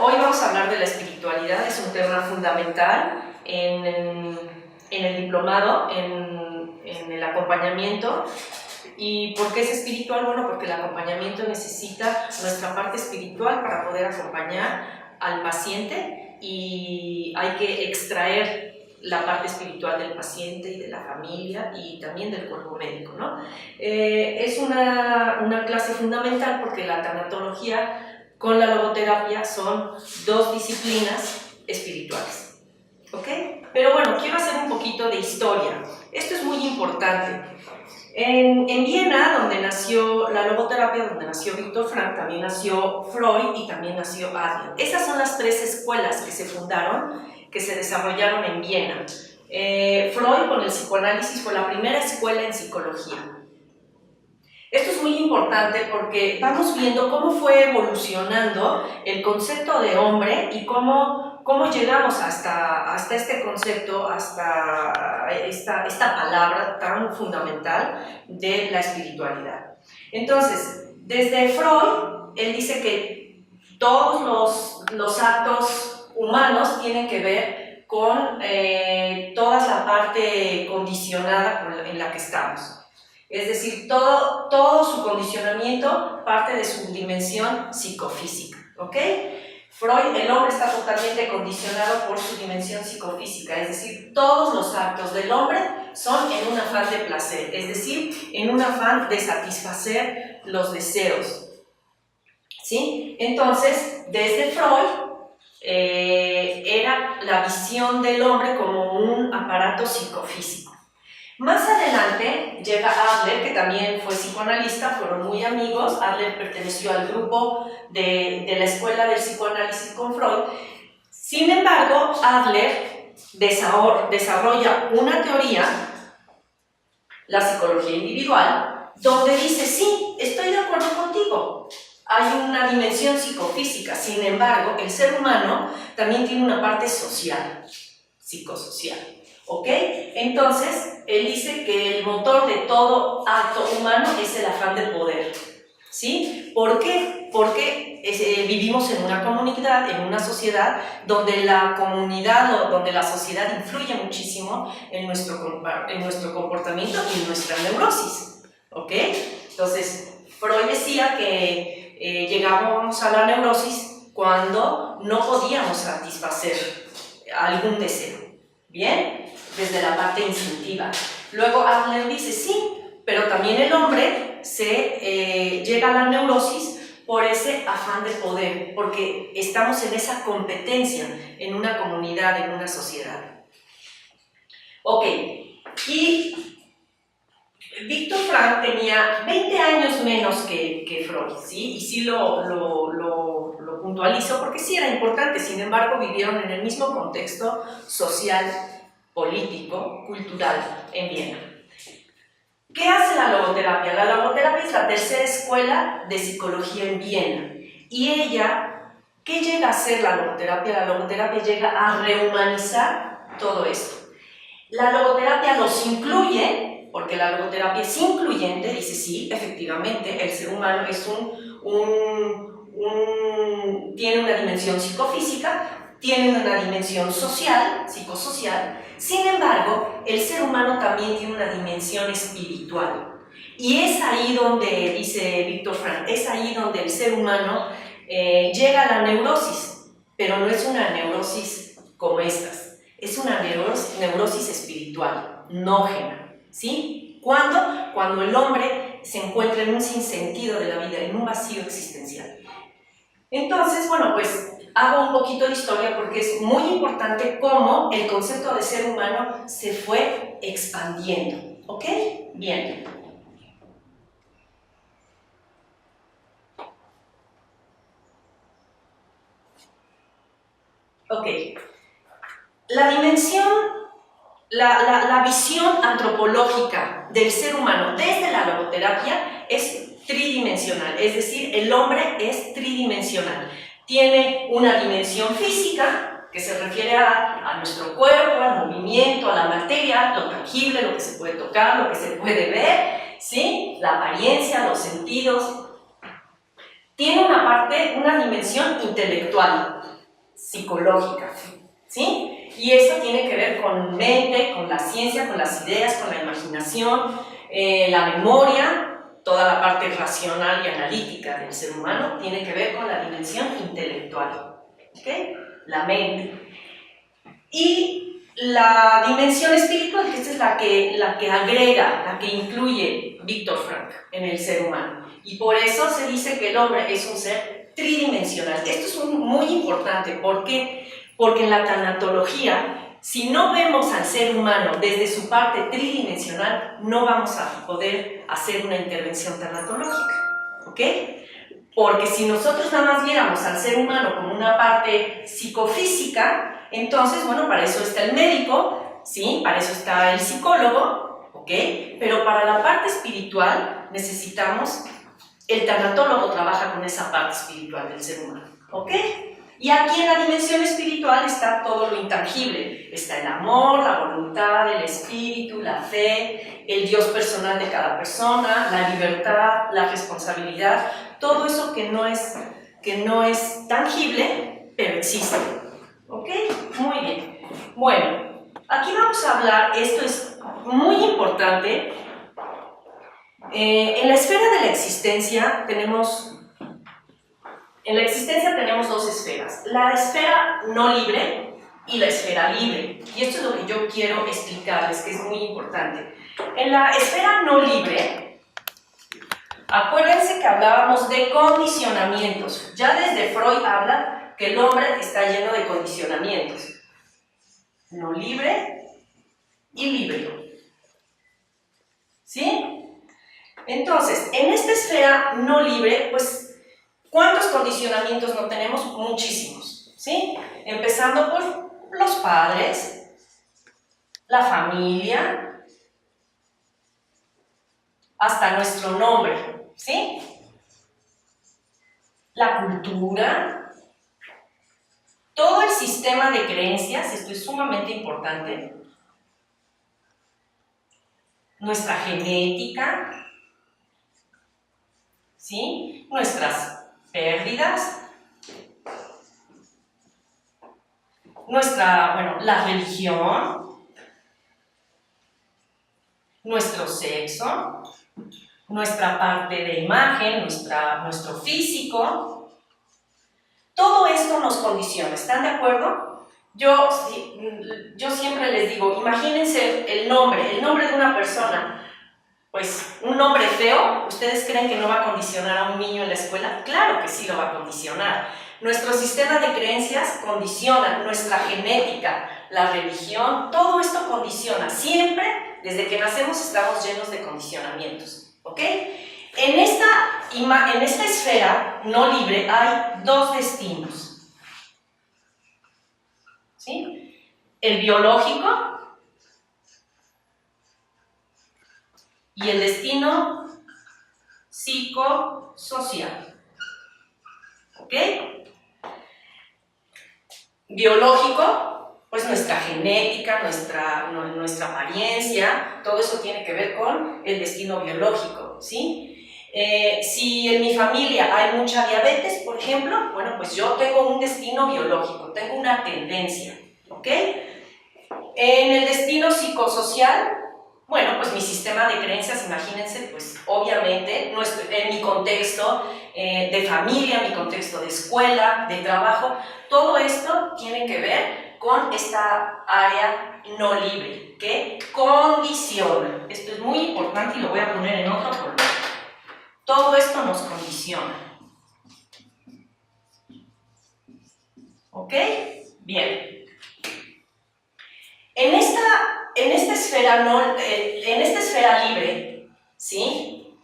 Hoy vamos a hablar de la espiritualidad, es un tema fundamental en el diplomado, en el acompañamiento. ¿Y por qué es espiritual? Bueno, porque el acompañamiento necesita nuestra parte espiritual para poder acompañar al paciente y hay que extraer la parte espiritual del paciente y de la familia y también del cuerpo médico, ¿no? Es una clase fundamental porque la tanatología con la logoterapia son dos disciplinas espirituales, ¿ok? Pero bueno, quiero hacer un poquito de historia. Esto es muy importante. En Viena, donde nació la logoterapia, donde nació Viktor Frankl, también nació Freud y también nació Adler. Esas son las tres escuelas que se fundaron, que se desarrollaron en Viena. Freud, con el psicoanálisis, fue la primera escuela en psicología. Esto es muy importante porque vamos viendo cómo fue evolucionando el concepto de hombre y cómo llegamos hasta este concepto, hasta esta palabra tan fundamental de la espiritualidad. Entonces, desde Freud, él dice que todos los actos humanos tienen que ver con toda la parte condicionada en la que estamos. Es decir, todo su condicionamiento parte de su dimensión psicofísica, ¿ok? Freud, el hombre está totalmente condicionado por su dimensión psicofísica, es decir, todos los actos del hombre son en un afán de placer, es decir, en un afán de satisfacer los deseos, ¿sí? Entonces, desde Freud, era la visión del hombre como un aparato psicofísico. Más adelante llega Adler, que también fue psicoanalista, fueron muy amigos. Adler perteneció al grupo de la escuela del psicoanálisis con Freud. Sin embargo, Adler desarrolla una teoría, la psicología individual, donde dice, sí, estoy de acuerdo contigo, hay una dimensión psicofísica, sin embargo, el ser humano también tiene una parte social, psicosocial. ¿Ok? Entonces, él dice que el motor de todo acto humano es el afán de poder. ¿Sí? ¿Por qué? Porque vivimos en una comunidad, en una sociedad donde la comunidad o donde la sociedad influye muchísimo en nuestro comportamiento y en nuestra neurosis. ¿Ok? Entonces, Freud decía que llegábamos a la neurosis cuando no podíamos satisfacer algún deseo. ¿Bien? Desde la parte instintiva. Luego Adler dice, sí, pero también el hombre llega a la neurosis por ese afán de poder, porque estamos en esa competencia, en una comunidad, en una sociedad. Ok, y Viktor Frankl tenía 20 años menos que Freud, ¿sí? Y sí lo puntualizo porque sí era importante, sin embargo vivieron en el mismo contexto social, político, cultural en Viena. ¿Qué hace la logoterapia? La logoterapia es la tercera escuela de psicología en Viena. Y ella, ¿qué llega a hacer la logoterapia? La logoterapia llega a rehumanizar todo esto. La logoterapia los incluye, porque la logoterapia es incluyente, dice sí, efectivamente, el ser humano es tiene una dimensión psicofísica, tiene una dimensión social, psicosocial. Sin embargo, el ser humano también tiene una dimensión espiritual. Y es ahí donde, dice Viktor Frankl, es ahí donde el ser humano llega a la neurosis, pero no es una neurosis como estas, es una neurosis espiritual, nógena, ¿sí? ¿Cuándo? Cuando el hombre se encuentra en un sinsentido de la vida, en un vacío existencial. Entonces, bueno, pues hago un poquito de historia porque es muy importante cómo el concepto de ser humano se fue expandiendo, ¿ok? Bien. Ok. La dimensión, la visión antropológica del ser humano desde la logoterapia es tridimensional, es decir, el hombre es tridimensional. Tiene una dimensión física, que se refiere a nuestro cuerpo, al movimiento, a la materia, lo tangible, lo que se puede tocar, lo que se puede ver, ¿sí? La apariencia, los sentidos. Tiene una dimensión intelectual, psicológica, ¿sí? Y eso tiene que ver con mente, con la ciencia, con las ideas, con la imaginación, la memoria, toda la parte racional y analítica del ser humano, tiene que ver con la dimensión intelectual, ¿ok? La mente. Y la dimensión espiritual, que esta es la que agrega, la que incluye Víctor Frank en el ser humano. Y por eso se dice que el hombre es un ser tridimensional. Esto es muy importante. ¿Por qué? Porque en la tanatología, si no vemos al ser humano desde su parte tridimensional, no vamos a poder hacer una intervención tanatológica, ¿ok? Porque si nosotros nada más viéramos al ser humano como una parte psicofísica, entonces, bueno, para eso está el médico, ¿sí? Para eso está el psicólogo, ¿ok? Pero para la parte espiritual necesitamos, el tanatólogo trabaja con esa parte espiritual del ser humano, ¿ok? Y aquí en la dimensión espiritual está todo lo intangible. Está el amor, la voluntad, el espíritu, la fe, el Dios personal de cada persona, la libertad, la responsabilidad, todo eso que no es tangible, pero existe. ¿Ok? Muy bien. Bueno, aquí vamos a hablar, esto es muy importante. En la esfera de la existencia tenemos dos esferas, la esfera no libre y la esfera libre. Y esto es lo que yo quiero explicarles, que es muy importante. En la esfera no libre, acuérdense que hablábamos de condicionamientos. Ya desde Freud habla que el hombre está lleno de condicionamientos. No libre y libre. ¿Sí? Entonces, en esta esfera no libre, pues, ¿cuántos condicionamientos no tenemos? Muchísimos, ¿sí? Empezando por los padres, la familia, hasta nuestro nombre, ¿sí? La cultura, todo el sistema de creencias, esto es sumamente importante, nuestra genética, ¿sí? Nuestras pérdidas, la religión, nuestro sexo, nuestra parte de imagen, nuestro físico, todo esto nos condiciona, ¿están de acuerdo? Yo siempre les digo, imagínense el nombre de una persona. Pues un nombre feo, ¿ustedes creen que no va a condicionar a un niño en la escuela? Claro que sí lo va a condicionar. Nuestro sistema de creencias condiciona, nuestra genética, la religión, todo esto condiciona. Siempre, desde que nacemos, estamos llenos de condicionamientos, ¿ok? En esta esfera no libre hay dos destinos, ¿sí? El biológico y el destino psicosocial. ¿Ok? Biológico, pues nuestra genética, nuestra apariencia, todo eso tiene que ver con el destino biológico, ¿sí? Si en mi familia hay mucha diabetes, por ejemplo, bueno, pues yo tengo un destino biológico, tengo una tendencia, ¿ok? En el destino psicosocial, bueno, pues mi sistema de creencias, imagínense, pues obviamente en mi contexto de familia, mi contexto de escuela, de trabajo, todo esto tiene que ver con esta área no libre, que condiciona. Esto es muy importante y lo voy a poner en otro color. Todo esto nos condiciona. ¿Ok? Bien. En esta esfera libre, ¿sí?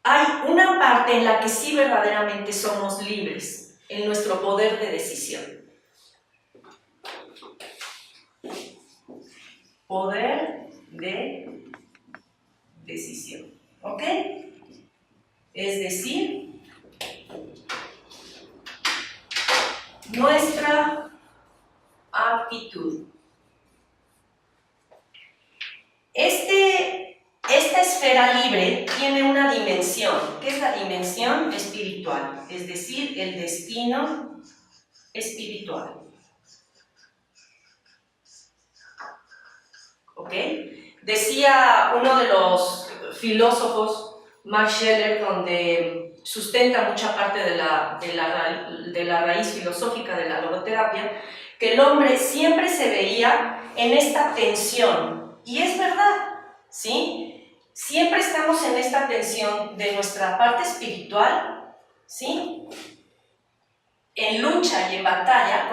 Hay una parte en la que sí verdaderamente somos libres, en nuestro poder de decisión. Poder de decisión, ¿ok? Es decir, nuestra actitud. Esta esfera esfera libre tiene una dimensión, que es la dimensión espiritual, es decir, el destino espiritual. ¿Ok? Decía uno de los filósofos, Max Scheler, donde sustenta mucha parte de la raíz filosófica de la logoterapia, que el hombre siempre se veía en esta tensión, y es verdad, ¿sí? Siempre estamos en esta tensión de nuestra parte espiritual, ¿sí? En lucha y en batalla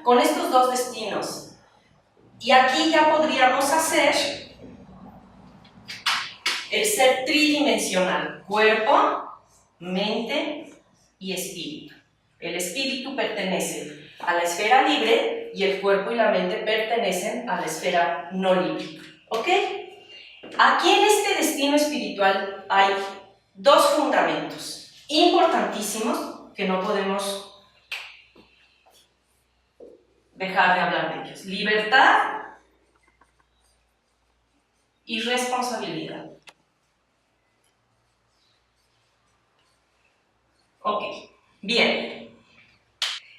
con estos dos destinos. Y aquí ya podríamos hacer el ser tridimensional: cuerpo, mente y espíritu. El espíritu pertenece a la esfera libre y el cuerpo y la mente pertenecen a la esfera no libre. ¿Ok? Aquí en este destino espiritual hay dos fundamentos importantísimos que no podemos dejar de hablar de ellos: libertad y responsabilidad. Ok, bien.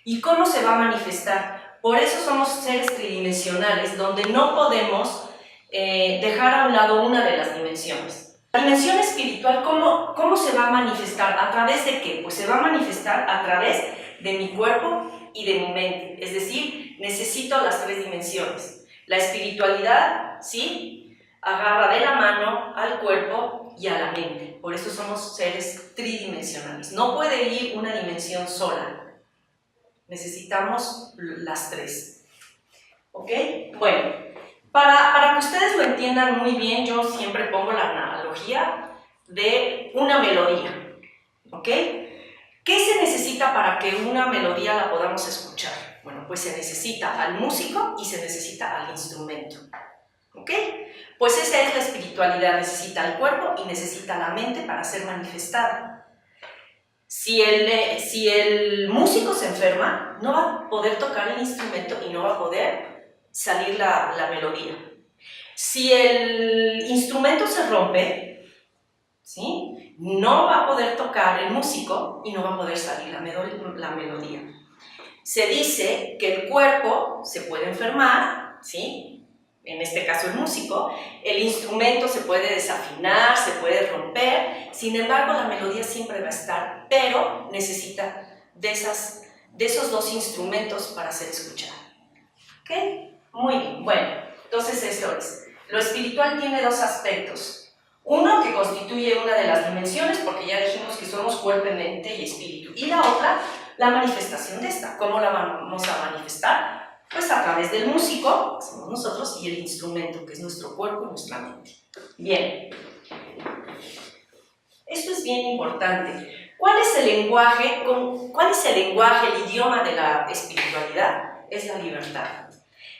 ¿Y cómo se va a manifestar? Por eso somos seres tridimensionales, donde no podemos dejar a un lado una de las dimensiones. La dimensión espiritual, ¿cómo se va a manifestar? ¿A través de qué? Pues se va a manifestar a través de mi cuerpo y de mi mente. Es decir, necesito las tres dimensiones. La espiritualidad, ¿sí?, agarra de la mano al cuerpo y a la mente. Por eso somos seres tridimensionales. No puede ir una dimensión sola. Necesitamos las tres. ¿Ok? Bueno, para que ustedes lo entiendan muy bien, yo siempre pongo la analogía de una melodía. ¿Ok? ¿Qué se necesita para que una melodía la podamos escuchar? Bueno, pues se necesita al músico y se necesita al instrumento. ¿Ok? Pues esa es la espiritualidad: necesita el cuerpo y necesita la mente para ser manifestada. Si el músico se enferma, no va a poder tocar el instrumento y no va a poder salir la melodía. Si el instrumento se rompe, ¿sí?, no va a poder tocar el músico y no va a poder salir la melodía. Se dice que el cuerpo se puede enfermar, ¿sí?, en este caso el músico, el instrumento se puede desafinar, se puede romper, sin embargo la melodía siempre va a estar, pero necesita de esos dos instrumentos para ser escuchada. ¿Ok? Muy bien, bueno, entonces eso es. Lo espiritual tiene dos aspectos. Uno, que constituye una de las dimensiones, porque ya dijimos que somos cuerpo, mente y espíritu. Y la otra, la manifestación de esta. ¿Cómo la vamos a manifestar? Pues a través del músico, que somos nosotros, y el instrumento, que es nuestro cuerpo y nuestra mente. Bien. Esto es bien importante. ¿Cuál es el lenguaje, el idioma de la espiritualidad? Es la libertad.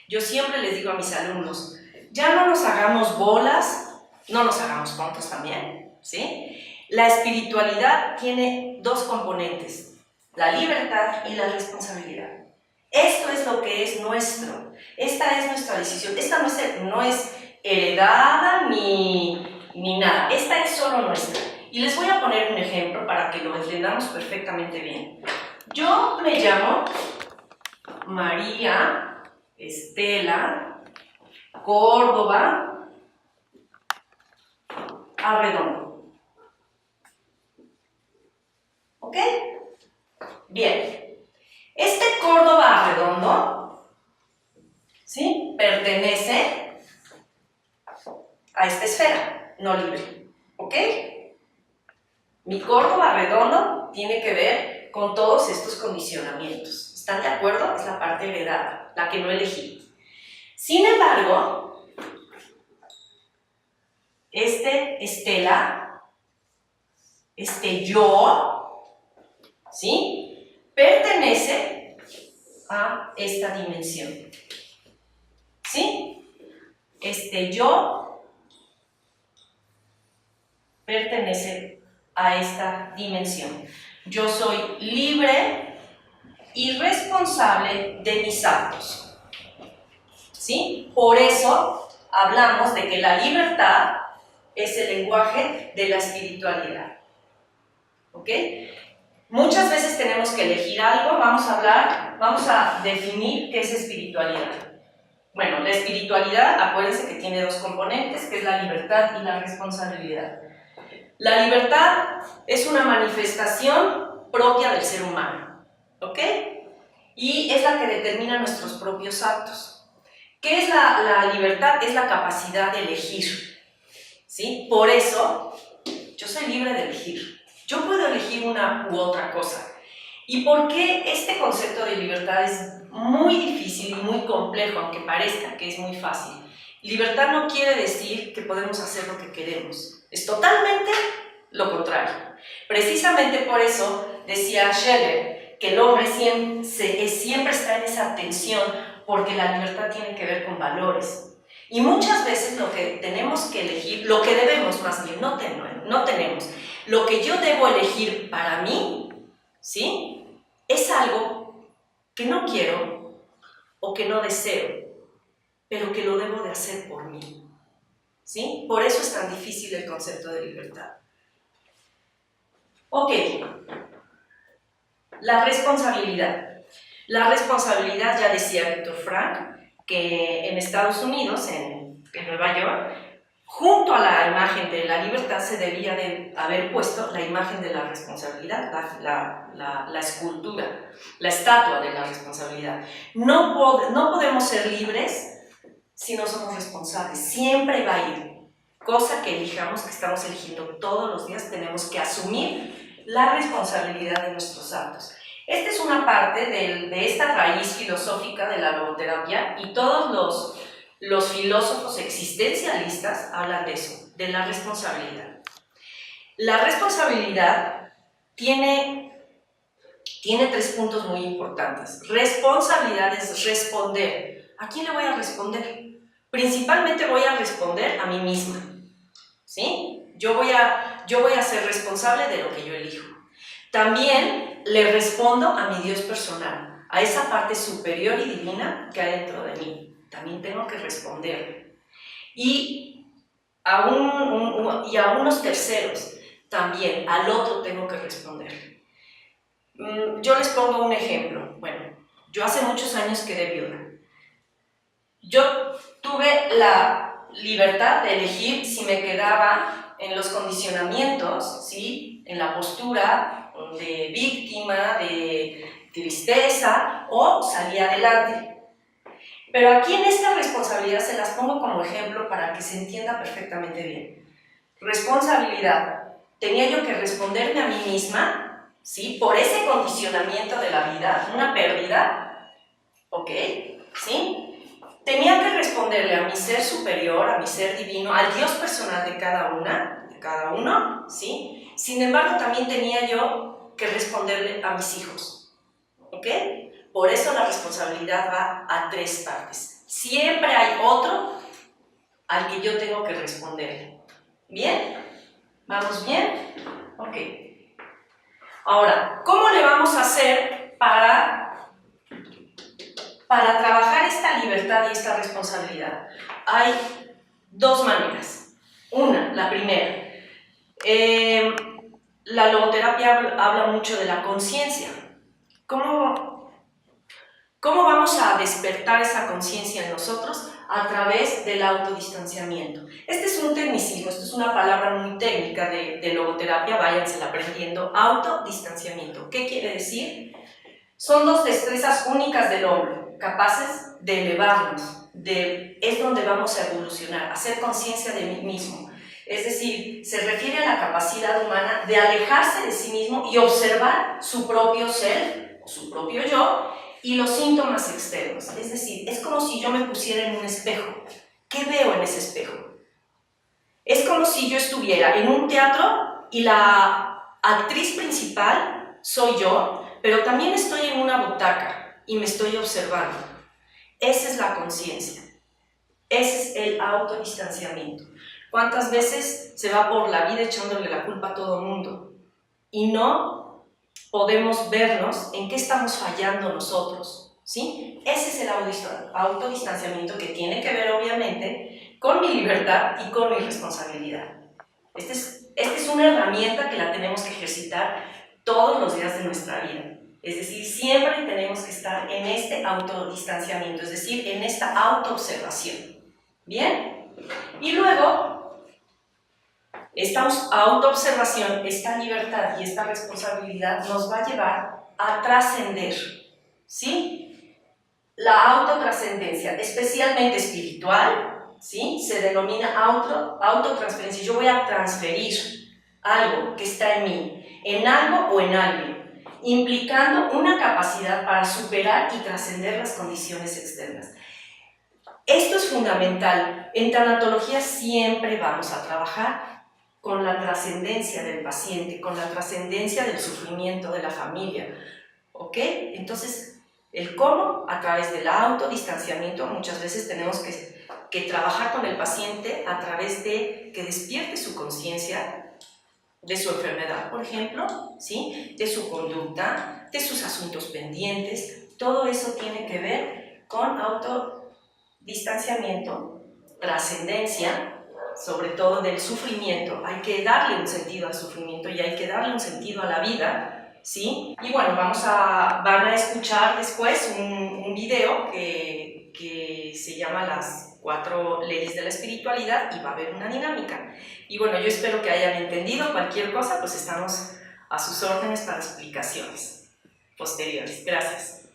Yo siempre les digo a mis alumnos, ya no nos hagamos bolas, no nos hagamos tontos también, ¿sí? La espiritualidad tiene dos componentes: la libertad y la responsabilidad. Esto es lo que es nuestro. Esta es nuestra decisión. Esta no es heredada ni nada. Esta es solo nuestra. Y les voy a poner un ejemplo para que lo entendamos perfectamente bien. Yo me llamo María Estela Córdoba Arredondo. ¿Ok? Bien. Este Córdoba Arredondo, ¿sí?, pertenece a esta esfera no libre. ¿Ok? Mi Córdoba Redondo tiene que ver con todos estos condicionamientos. ¿Están de acuerdo? Es la parte heredada, la que no elegí. Sin embargo, Estela, yo, ¿sí?, pertenece a esta dimensión. ¿Sí? Yo pertenece a esta dimensión. Yo soy libre y responsable de mis actos. ¿Sí? Por eso hablamos de que la libertad es el lenguaje de la espiritualidad. ¿Ok? Muchas veces tenemos que elegir algo, vamos a definir qué es espiritualidad. Bueno, la espiritualidad, acuérdense que tiene dos componentes, que es la libertad y la responsabilidad. La libertad es una manifestación propia del ser humano, ¿ok? Y es la que determina nuestros propios actos. ¿Qué es la libertad? Es la capacidad de elegir, ¿sí? Por eso, yo soy libre de elegir. Yo puedo elegir una u otra cosa. ¿Y por qué este concepto de libertad es muy difícil y muy complejo, aunque parezca que es muy fácil? Libertad no quiere decir que podemos hacer lo que queremos. Es totalmente lo contrario. Precisamente por eso decía Scheller que el hombre siempre está en esa tensión, porque la libertad tiene que ver con valores. Y muchas veces lo que tenemos que elegir, lo que debemos más bien, no tenemos, lo que yo debo elegir para mí, ¿sí? Es algo que no quiero o que no deseo, pero que lo debo de hacer por mí, ¿sí? Por eso es tan difícil el concepto de libertad. Ok, la responsabilidad. La responsabilidad, ya decía Víctor Frank, que en Estados Unidos, en Nueva York, junto a la imagen de la libertad se debía de haber puesto la imagen de la responsabilidad, la escultura, la estatua de la responsabilidad. No podemos ser libres si no somos responsables, siempre va a ir. Cosa que elijamos, que estamos eligiendo todos los días, tenemos que asumir la responsabilidad de nuestros actos. Esta es una parte de esta raíz filosófica de la logoterapia, y todos los filósofos existencialistas hablan de eso, de la responsabilidad. La responsabilidad tiene 3 puntos muy importantes. Responsabilidad es responder. ¿A quién le voy a responder? Principalmente voy a responder a mí misma, ¿sí? Yo voy a ser responsable de lo que yo elijo. También le respondo a mi Dios personal, a esa parte superior y divina que hay dentro de mí. También tengo que responder. Y a unos terceros también, al otro tengo que responder. Yo les pongo un ejemplo. Bueno, yo hace muchos años quedé viuda. Yo tuve la libertad de elegir si me quedaba en los condicionamientos, ¿sí? En la postura de víctima, de tristeza, o salía adelante. Pero aquí en esta responsabilidad se las pongo como ejemplo para que se entienda perfectamente bien. Responsabilidad. Tenía yo que responderme a mí misma, ¿sí? Por ese condicionamiento de la vida, una pérdida, ¿ok? ¿Sí? Tenía que responderle a mi ser superior, a mi ser divino, al Dios personal de cada uno, ¿sí? Sin embargo, también tenía yo que responderle a mis hijos, ¿ok? Por eso la responsabilidad va a 3 partes. Siempre hay otro al que yo tengo que responderle. ¿Bien? ¿Vamos bien? Ok. Ahora, ¿cómo le vamos a hacer para trabajar esta libertad y esta responsabilidad? Hay 2 maneras. La primera, la logoterapia habla mucho de la conciencia. ¿Cómo vamos a despertar esa conciencia en nosotros? A través del autodistanciamiento. Este es un tecnicismo, esta es una palabra muy técnica de logoterapia, váyansela aprendiendo. Autodistanciamiento. ¿Qué quiere decir? Son 2 destrezas únicas del hombre, capaces de elevarnos, es donde vamos a evolucionar, a hacer conciencia de mí mismo. Es decir, se refiere a la capacidad humana de alejarse de sí mismo y observar su propio ser, o su propio yo, y los síntomas externos. Es decir, es como si yo me pusiera en un espejo. ¿Qué veo en ese espejo? Es como si yo estuviera en un teatro y la actriz principal soy yo, pero también estoy en una butaca y me estoy observando. Esa es la conciencia. Ese es el autodistanciamiento. ¿Cuántas veces se va por la vida echándole la culpa a todo el mundo? Y no podemos vernos en qué estamos fallando nosotros, ¿sí? Ese es el autodistanciamiento, que tiene que ver obviamente con mi libertad y con mi responsabilidad. Esta es una herramienta que la tenemos que ejercitar todos los días de nuestra vida. Es decir, siempre tenemos que estar en este autodistanciamiento, es decir, en esta autoobservación. ¿Bien? Y luego, esta autoobservación, esta libertad y esta responsabilidad nos va a llevar a trascender, ¿sí? La autotrascendencia, especialmente espiritual, ¿sí? Se denomina autotransferencia. Yo voy a transferir algo que está en mí, en algo o en alguien, implicando una capacidad para superar y trascender las condiciones externas. Esto es fundamental. En tanatología siempre vamos a trabajar con la trascendencia del paciente, con la trascendencia del sufrimiento de la familia, ¿ok? Entonces, el cómo, a través del autodistanciamiento, muchas veces tenemos que trabajar con el paciente a través de que despierte su conciencia de su enfermedad, por ejemplo, ¿sí? De su conducta, de sus asuntos pendientes. Todo eso tiene que ver con autodistanciamiento, trascendencia, sobre todo del sufrimiento. Hay que darle un sentido al sufrimiento y hay que darle un sentido a la vida, ¿sí? Y bueno, van a escuchar después un video que se llama Las 4 leyes de la espiritualidad y va a haber una dinámica. Y bueno, yo espero que hayan entendido. Cualquier cosa, pues estamos a sus órdenes para explicaciones posteriores. Gracias.